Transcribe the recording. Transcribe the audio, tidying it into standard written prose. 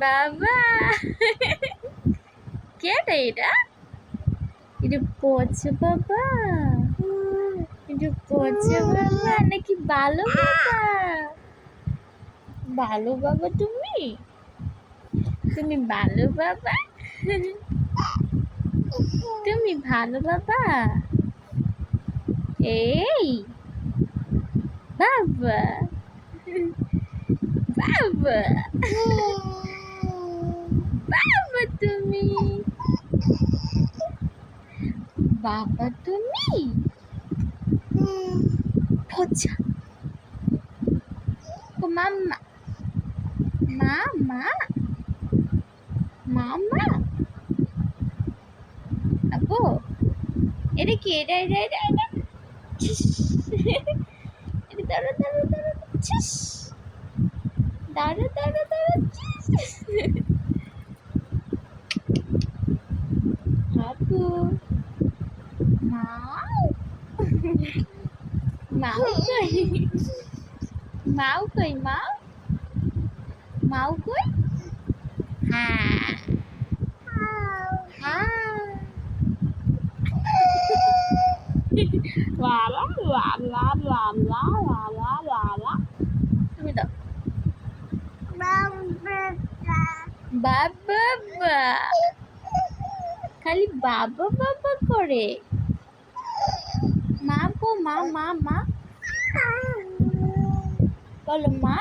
বাবা কে রে এটা? এটা পচে বাবা, এটা পচে বাবা নাকি ভালো বাবা? ভালো বাবা তুমি? তুমি ভালো বাবা? তুমি ভালো বাবা? এই বাবা, বাবা, বাবা তুমি, বাবা তুমি পচা ও মাম্মা, মামা, মামা আপু এটা কি? এটা এটা এটা এটা এটা দাঁড়া দাঁড়া দাঁড়া ছিস, দাঁড়া দাঁড়া দাঁড়া আপু মাও, মাও কই, মাও কই, মাও, মাও কই? হ্যাঁ হ্যাঁ লা লা লা লা লা লা লা লা লা লা। তুমি দাও বাবা, খালি বাবা বাবা করে। মা গো মা, মা মা বলো মা।